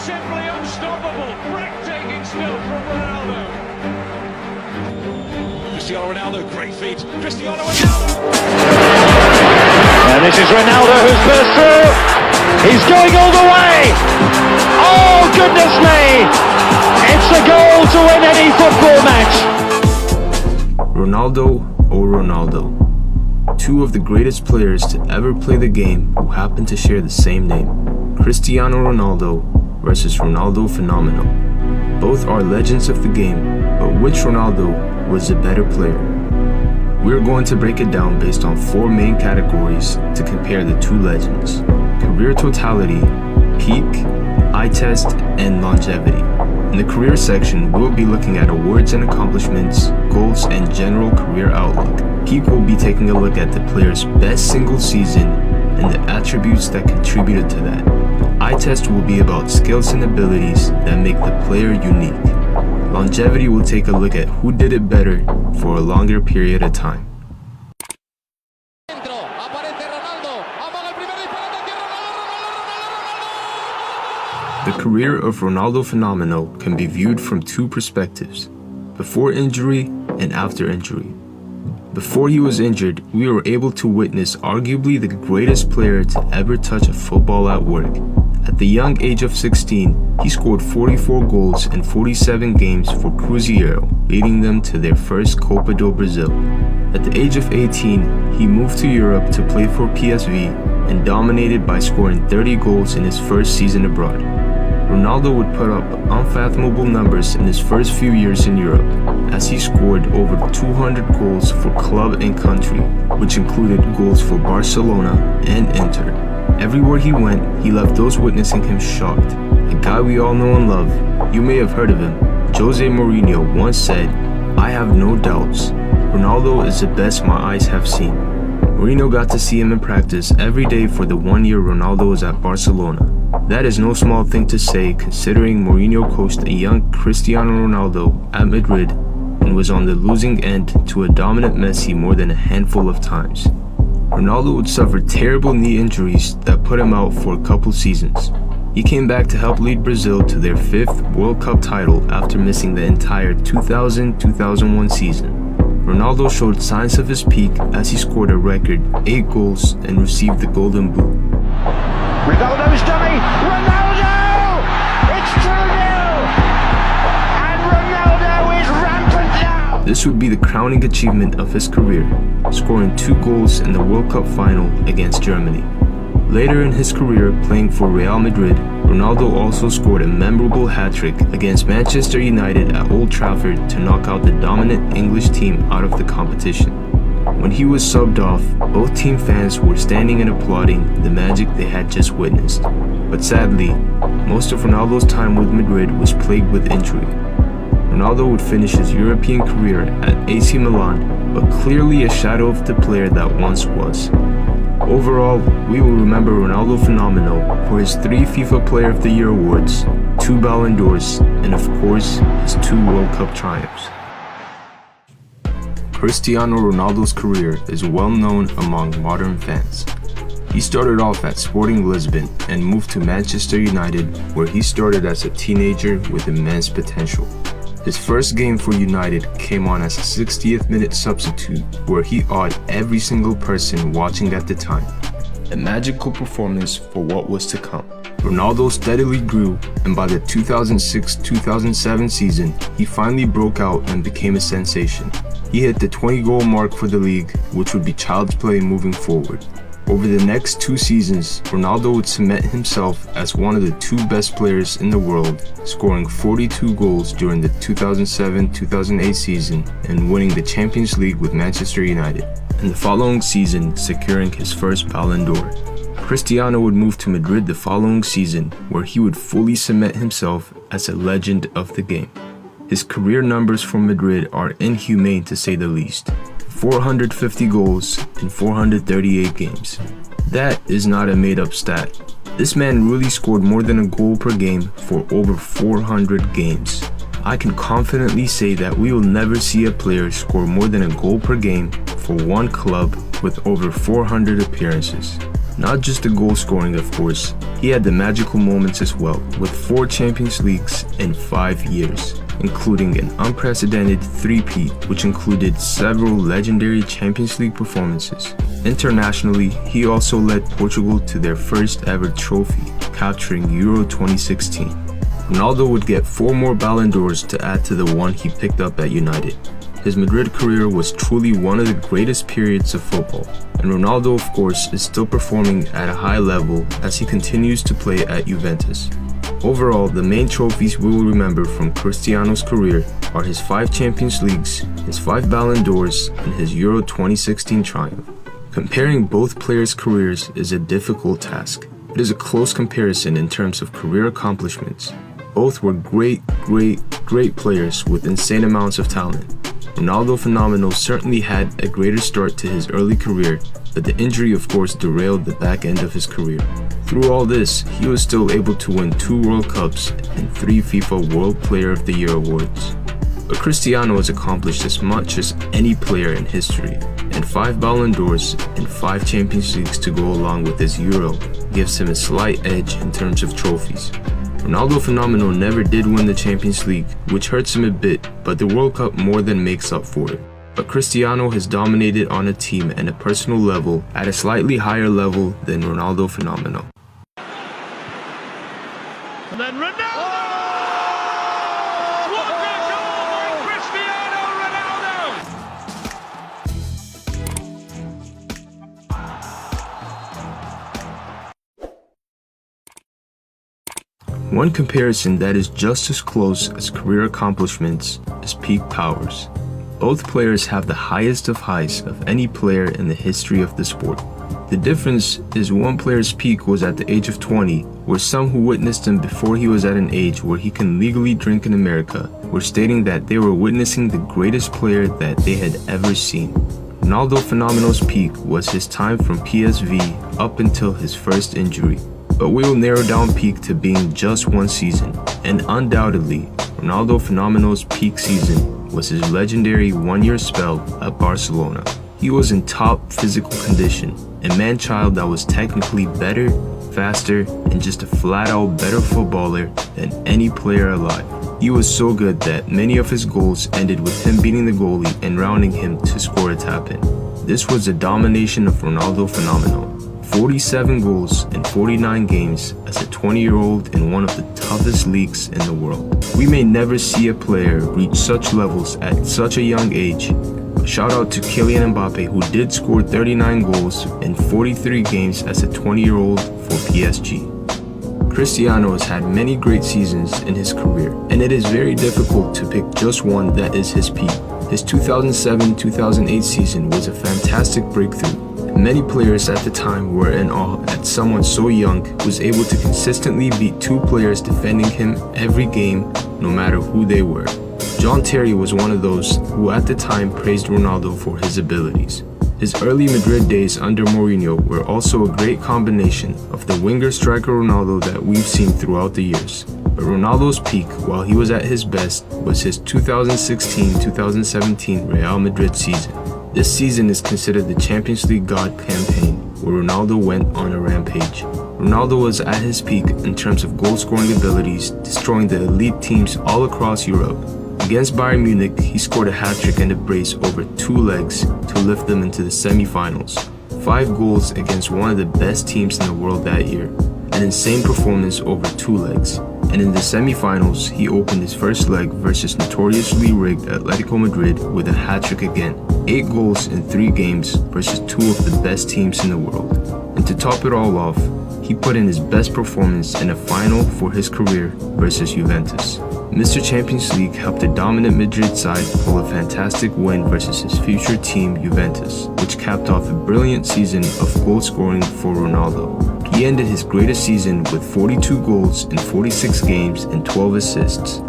simply unstoppable. Breathtaking stuff from Ronaldo. Cristiano Ronaldo, great feet. Cristiano Ronaldo. And this is Ronaldo who's burst through. He's going all the way. Oh, goodness me. It's a goal to win any football match. Ronaldo, oh Ronaldo. Two of the greatest players to ever play the game who happen to share the same name. Cristiano Ronaldo versus Ronaldo Phenomenal. Both are legends of the game, but which Ronaldo was the better player? We're going to break it down based on four main categories to compare the two legends: career totality, peak, eye test, and longevity. In the career section, we'll be looking at awards and accomplishments, goals, and general career outlook. Peak will be taking a look at the player's best single season and the attributes that contributed to that. Eye test will be about skills and abilities that make the player unique. Longevity will take a look at who did it better for a longer period of time. The career of Ronaldo Phenomenal can be viewed from two perspectives: before injury and after injury. Before he was injured, we were able to witness arguably the greatest player to ever touch a football at work. At the young age of 16, he scored 44 goals in 47 games for Cruzeiro, leading them to their first Copa do Brasil. At the age of 18, he moved to Europe to play for PSV and dominated by scoring 30 goals in his first season abroad. Ronaldo would put up unfathomable numbers in his first few years in Europe, as he scored over 200 goals for club and country, which included goals for Barcelona and Inter. Everywhere he went, he left those witnessing him shocked. A guy we all know and love, you may have heard of him, Jose Mourinho once said, "I have no doubts. Ronaldo is the best my eyes have seen." Mourinho got to see him in practice every day for the 1 year Ronaldo was at Barcelona. That is no small thing to say, considering Mourinho coached a young Cristiano Ronaldo at Madrid and was on the losing end to a dominant Messi more than a handful of times. Ronaldo would suffer terrible knee injuries that put him out for a couple seasons. He came back to help lead Brazil to their 5th World Cup title after missing the entire 2000-2001 season. Ronaldo showed signs of his peak as he scored a record 8 goals and received the Golden Boot. Ronaldo's dummy. Ronaldo! It's 2-0! And Ronaldo is rampant now! This would be the crowning achievement of his career, scoring 2 goals in the World Cup final against Germany. Later in his career, playing for Real Madrid, Ronaldo also scored a memorable hat-trick against Manchester United at Old Trafford to knock out the dominant English team out of the competition. When he was subbed off, both team fans were standing and applauding the magic they had just witnessed. But sadly, most of Ronaldo's time with Madrid was plagued with injury. Ronaldo would finish his European career at AC Milan, but clearly a shadow of the player that once was. Overall, we will remember Ronaldo Phenomenal for his 3 FIFA Player of the Year awards, 2 Ballon d'Ors, and of course, his 2 World Cup triumphs. Cristiano Ronaldo's career is well known among modern fans. He started off at Sporting Lisbon and moved to Manchester United, where he started as a teenager with immense potential. His first game for United came on as a 60th minute substitute, where he awed every single person watching at the time. A magical performance for what was to come. Ronaldo steadily grew, and by the 2006-2007 season, he finally broke out and became a sensation. He hit the 20-goal mark for the league, which would be child's play moving forward. Over the next 2 seasons, Ronaldo would cement himself as one of the 2 best players in the world, scoring 42 goals during the 2007-2008 season and winning the Champions League with Manchester United, and the following season securing his first Ballon d'Or. Cristiano would move to Madrid the following season, where he would fully cement himself as a legend of the game. His career numbers for Madrid are inhumane to say the least. 450 goals in 438 games. That is not a made-up stat. This man really scored more than a goal per game for over 400 games. I can confidently say that we will never see a player score more than a goal per game for one club with over 400 appearances. Not just the goal scoring, of course, he had the magical moments as well, with 4 Champions Leagues in 5 years, including an unprecedented three-peat, which included several legendary Champions League performances. Internationally, he also led Portugal to their first ever trophy, capturing Euro 2016. Ronaldo would get 4 more Ballon d'Ors to add to the one he picked up at United. His Madrid career was truly one of the greatest periods of football, and Ronaldo, of course, is still performing at a high level as he continues to play at Juventus. Overall, the main trophies we will remember from Cristiano's career are his 5 Champions Leagues, his 5 Ballon d'Ors, and his Euro 2016 triumph. Comparing both players' careers is a difficult task. It is a close comparison in terms of career accomplishments. Both were great players with insane amounts of talent. Ronaldo Phenomenal certainly had a greater start to his early career, but the injury of course derailed the back end of his career. Through all this, he was still able to win 2 World Cups and 3 FIFA World Player of the Year awards. But Cristiano has accomplished as much as any player in history, and 5 Ballon d'Ors and 5 Champions Leagues to go along with his Euro gives him a slight edge in terms of trophies. Ronaldo Phenomenal never did win the Champions League, which hurts him a bit, but the World Cup more than makes up for it. But Cristiano has dominated on a team and a personal level at a slightly higher level than Ronaldo Phenomenal. And then Ronaldo! What a goal by Cristiano Ronaldo! One comparison that is just as close as career accomplishments is peak powers. Both players have the highest of highs of any player in the history of the sport. The difference is one player's peak was at the age of 20, where some who witnessed him before he was at an age where he can legally drink in America were stating that they were witnessing the greatest player that they had ever seen. Ronaldo Phenomenal's peak was his time from PSV up until his first injury. But we will narrow down peak to being just one season, and undoubtedly, Ronaldo Phenomenal's peak season was his legendary one-year spell at Barcelona. He was in top physical condition, a man-child that was technically better, faster, and just a flat-out better footballer than any player alive. He was so good that many of his goals ended with him beating the goalie and rounding him to score a tap-in. This was the domination of Ronaldo Phenomenal. 47 goals in 49 games as a 20-year-old in one of the toughest leagues in the world. We may never see a player reach such levels at such a young age. Shout out to Kylian Mbappe, who did score 39 goals in 43 games as a 20-year-old for PSG. Cristiano has had many great seasons in his career, and it is very difficult to pick just one that is his peak. His 2007-2008 season was a fantastic breakthrough. Many players at the time were in awe at someone so young who was able to consistently beat 2 players defending him every game, no matter who they were. John Terry was one of those who at the time praised Ronaldo for his abilities. His early Madrid days under Mourinho were also a great combination of the winger-striker Ronaldo that we've seen throughout the years. But Ronaldo's peak, while he was at his best, was his 2016-2017 Real Madrid season. This season is considered the Champions League God campaign, where Ronaldo went on a rampage. Ronaldo was at his peak in terms of goal-scoring abilities, destroying the elite teams all across Europe. Against Bayern Munich, he scored a hat-trick and a brace over 2 legs to lift them into the semi-finals. 5 goals against one of the best teams in the world that year. An insane performance over 2 legs. And in the semi-finals, he opened his first leg versus notoriously rigged Atletico Madrid with a hat-trick again. 8 goals in 3 games versus 2 of the best teams in the world. And to top it all off, he put in his best performance in a final for his career versus Juventus. Mr. Champions League helped a dominant Madrid side pull a fantastic win versus his future team Juventus, which capped off a brilliant season of goal scoring for Ronaldo. He ended his greatest season with 42 goals in 46 games and 12 assists.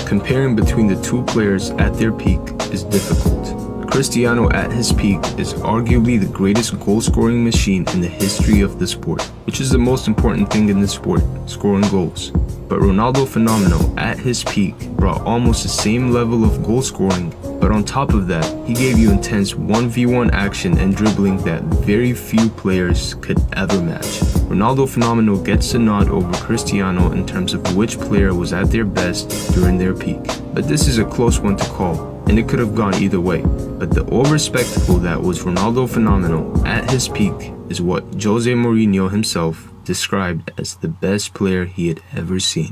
Comparing between the 2 players at their peak is difficult. Cristiano at his peak is arguably the greatest goal-scoring machine in the history of the sport, which is the most important thing in the sport, scoring goals. But Ronaldo Phenomenal at his peak brought almost the same level of goal scoring But on top of that, he gave you intense 1v1 action and dribbling that very few players could ever match. Ronaldo Phenomenal gets the nod over Cristiano in terms of which player was at their best during their peak. But this is a close one to call, and it could have gone either way. But the over spectacle that was Ronaldo Phenomenal at his peak is what Jose Mourinho himself described as the best player he had ever seen.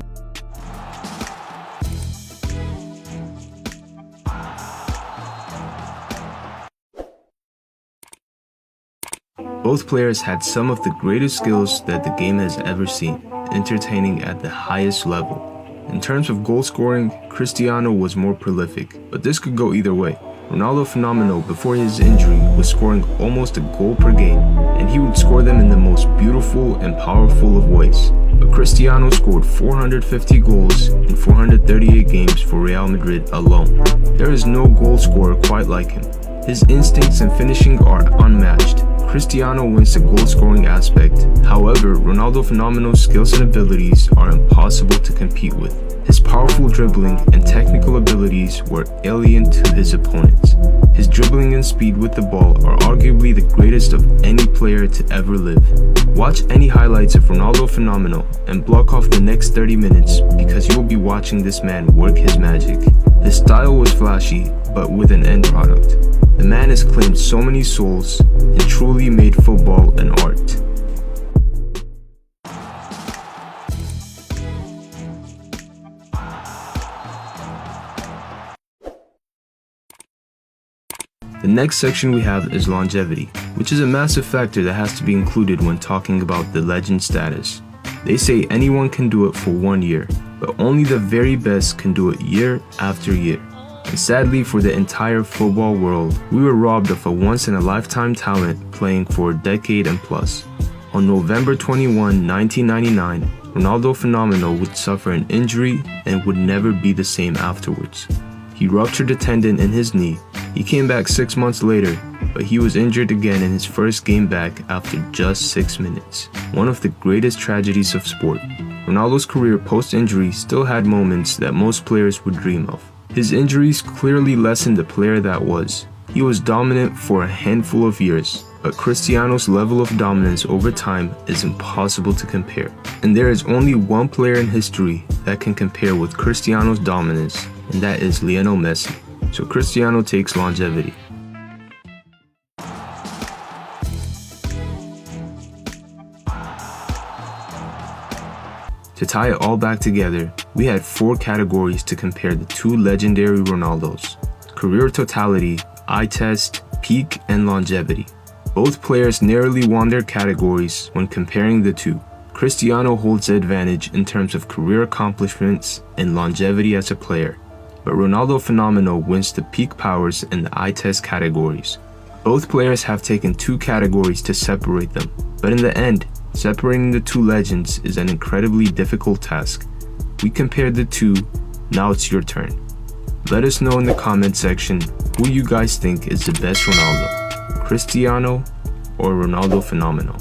Both players had some of the greatest skills that the game has ever seen, entertaining at the highest level. In terms of goal scoring, Cristiano was more prolific, but this could go either way. Ronaldo Phenomenal before his injury was scoring almost a goal per game, and he would score them in the most beautiful and powerful of ways. But Cristiano scored 450 goals in 438 games for Real Madrid alone. There is no goal scorer quite like him. His instincts and finishing are unmatched. Cristiano wins the goal-scoring aspect. However, Ronaldo Phenomenal's skills and abilities are impossible to compete with. His powerful dribbling and technical abilities were alien to his opponents. His dribbling and speed with the ball are arguably the greatest of any player to ever live. Watch any highlights of Ronaldo Phenomenal and block off the next 30 minutes because you will be watching this man work his magic. His style was flashy, but with an end product. The man has claimed so many souls and truly made football an art. The next section we have is longevity, which is a massive factor that has to be included when talking about the legend status. They say anyone can do it for 1 year, but only the very best can do it year after year. And sadly for the entire football world, we were robbed of a once-in-a-lifetime talent playing for a decade and plus. On November 21, 1999, Ronaldo Phenomenal would suffer an injury and would never be the same afterwards. He ruptured a tendon in his knee. He came back 6 months later, but he was injured again in his first game back after just 6 minutes. One of the greatest tragedies of sport. Ronaldo's career post-injury still had moments that most players would dream of. His injuries clearly lessened the player that was. He was dominant for a handful of years, but Cristiano's level of dominance over time is impossible to compare. And there is only one player in history that can compare with Cristiano's dominance, and that is Lionel Messi. So Cristiano takes longevity. To tie it all back together, we had 4 categories to compare the 2 legendary Ronaldos: career totality, eye test, peak, and longevity. Both players narrowly won their categories when comparing the 2. Cristiano holds the advantage in terms of career accomplishments and longevity as a player, but Ronaldo Phenomenal wins the peak powers and the eye test categories. Both players have taken 2 categories to separate them, but in the end, separating the 2 legends is an incredibly difficult task. We compared the 2, now it's your turn. Let us know in the comment section who you guys think is the best Ronaldo, Cristiano or Ronaldo Phenomenal.